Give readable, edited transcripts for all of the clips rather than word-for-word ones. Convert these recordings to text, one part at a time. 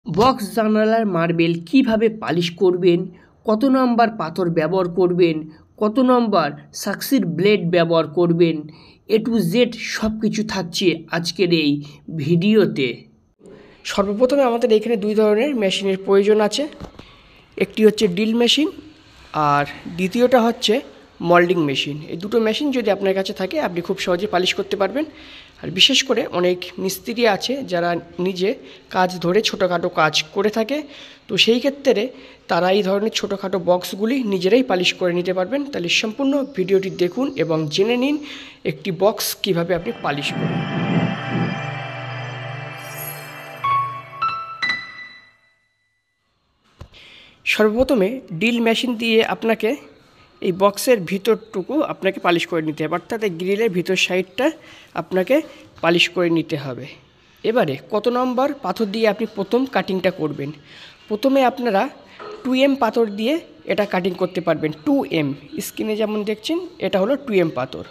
Box জানালার marble কিভাবে polish করবেন, কত নম্বর পাথর ব্যবহার করবেন, কত নম্বর সাকসির ব্লেড ব্যবহার করবেন, এ টু জেড সব কিছু থাকছে আজকের এই ভিডিওতে। সর্বপ্রথমে আমাদের এখানে দুই ধরনের মেশিনের প্রয়োজন আছে। একটি হচ্ছে ড্রিল মেশিন আর দ্বিতীয়টা হচ্ছে মোল্ডিং মেশিন। এই দুটো মেশিন যদি আপনার কাছে থাকে আপনি খুব সহজে পালিশ করতে পারবেন। আর বিশেষ করে অনেক মিস্ত্রি আছে যারা নিজে কাজ ধরে ছোটোখাটো কাজ করে থাকে, তো সেই ক্ষেত্রে তারা এই ধরনের ছোটোখাটো বক্সগুলি নিজেরাই পালিশ করে নিতে পারবেন। তাহলে সম্পূর্ণ ভিডিওটি দেখুন এবং জেনে নিন একটি বক্স কিভাবে আপনি পালিশ করবেন। সর্বপ্রথমে ড্রিল মেশিন দিয়ে আপনাকে এই বক্সের ভিতরটুকু আপনাকে পালিশ করে নিতে হবে, অর্থাৎ এই গ্রিলের ভিতর সাইডটা আপনাকে পালিশ করে নিতে হবে। এবারে কত নম্বর পাথর দিয়ে আপনি প্রথম কাটিংটা করবেন। প্রথমে আপনারা 2M পাথর দিয়ে এটা কাটিং করতে পারবেন। 2M স্ক্রিনে যেমন দেখছেন এটা হলো 2M পাথর।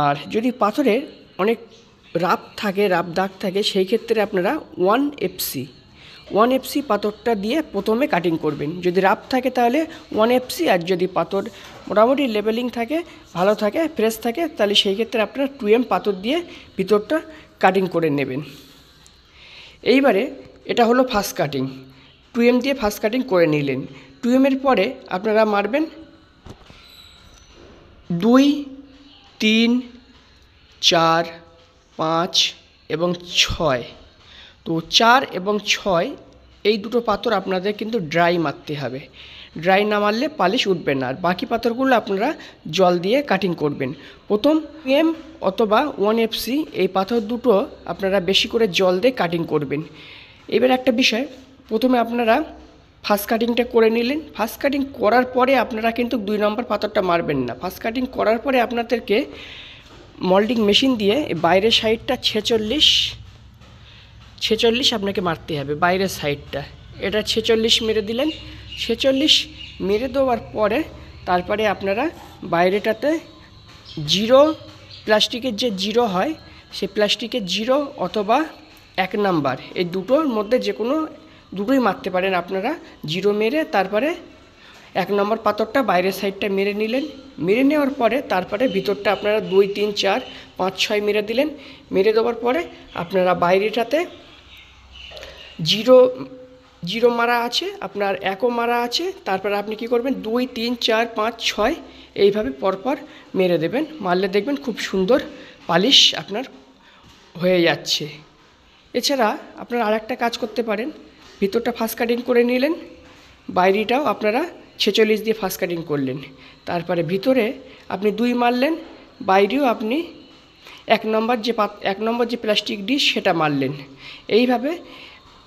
আর যদি পাথরের অনেক রাফ থাকে, রাফ দাগ থাকে, সেই ক্ষেত্রে আপনারা 1FC পাথরটা দিয়ে প্রথমে কাটিং করবেন। যদি রাফ থাকে তাহলে 1FC, আর যদি পাথর মোটামুটি লেভেলিং থাকে, ভালো থাকে, ফ্রেশ থাকে, তাহলে সেই ক্ষেত্রে আপনারা 2M পাথর দিয়ে ভিতরটা কাটিং করে নেবেন। এইবারে এটা হলো ফার্স্ট কাটিং, 2M দিয়ে ফার্স্ট কাটিং করে নিলেন। 2M পরে আপনারা মারবেন 2, 3, 4, 5 এবং 6। তো 4 এবং 6 এই দুটো পাথর আপনাদের কিন্তু ড্রাই মারতে হবে। ড্রাই না মারলে পালিশ উঠবে না। আর বাকি পাথরগুলো আপনারা জল দিয়ে কাটিং করবেন। প্রথম 2M অথবা 1FC এই পাথর দুটো আপনারা বেশি করে জল দিয়ে কাটিং করবেন। এবার একটা বিষয়, প্রথমে আপনারা ফার্স্ট কাটিংটা করে নিলেন। ফার্স্ট কাটিং করার পরে আপনারা কিন্তু 2 নম্বর পাথরটা মারবেন না। ফার্স্ট কাটিং করার পরে আপনাদেরকে মোল্ডিং মেশিন দিয়ে বাইরের সাইডটা 46 আপনাকে মারতে হবে। বাইরের সাইডটা এটা 46 মেরে দিলেন। 46 মেরে দেওয়ার পরে তারপরে আপনারা বাইরেটাতে 0 প্লাস্টিকের যে 0 হয়, সে প্লাস্টিকের 0 অথবা 1 নাম্বার এই দুটোর মধ্যে যে কোনো দুটোই মারতে পারেন আপনারা। 0 মেরে তারপরে 1 নম্বর পাথরটা বাইরের সাইডটা মেরে নিলেন। মেরে নেওয়ার পরে তারপরে ভিতরটা আপনারা 2, 3, 4, 5, 6 মেরে দিলেন। মেরে দেওয়ার পরে আপনারা বাইরেটাতে 0 মারা আছে, আপনার 1ও মারা আছে। তারপরে আপনি কি করবেন, 2, 3, 4, 5, 6 এইভাবে পরপর মেরে দেবেন। মারলে দেখবেন খুব সুন্দর পালিশ আপনার হয়ে যাচ্ছে। এছাড়া আপনারা আরেকটা কাজ করতে পারেন, ভিতরটা ফার্স্ট কাটিং করে নিলেন, বাইরেটাও আপনারা 46 দিয়ে ফার্স্ট কাটিং করলেন। তারপরে ভিতরে আপনি 2 মারলেন, বাইরেও আপনি 1 নম্বর যে প্লাস্টিক ডিশ সেটা মারলেন। এইভাবে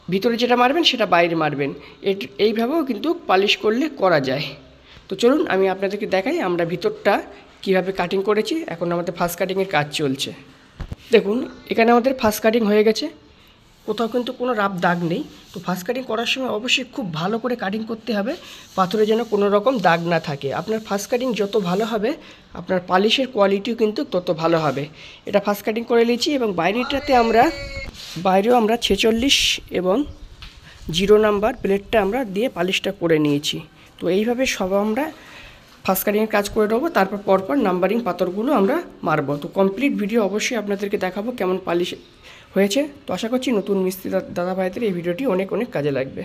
ভিতরে যেটা মারবেন সেটা বাইরে মারবেন। এইভাবেও কিন্তু পালিশ করলে করা যায়। তো চলুন আমি আপনাদেরকে দেখাই আমরা ভিতরটা কিভাবে কাটিং করেছি। এখন আমাদের ফার্স্ট কাটিংয়ের কাজ চলছে। দেখুন এখানে আমাদের ফার্স্ট কাটিং হয়ে গেছে, কোথাও কিন্তু কোনো রাফ দাগ নেই। তো ফার্স্ট কাটিং করার সময় অবশ্যই খুব ভালো করে কাটিং করতে হবে, পাথরে যেন কোনো রকম দাগ না থাকে। আপনার ফার্স্ট কাটিং যত ভালো হবে আপনার পালিশের কোয়ালিটিও কিন্তু তত ভালো হবে। এটা ফার্স্ট কাটিং করে নিয়েছি এবং বাইরেও আমরা 46 এবং 0 নাম্বার প্লেটটা আমরা দিয়ে পালিশটা করে নিয়েছি। তো এইভাবে সব আমরা ফার্স্ট কাটিংয়ের কাজ করে নেবো, তারপর পরপর নাম্বারিং পাথরগুলো আমরা মারবো। তো কমপ্লিট ভিডিও অবশ্যই আপনাদেরকে দেখাবো কেমন পালিশ হয়েছে। তো আশা করছি নতুন মিস্ত্রি দাদা ভাইদের এই ভিডিওটি অনেক কাজে লাগবে।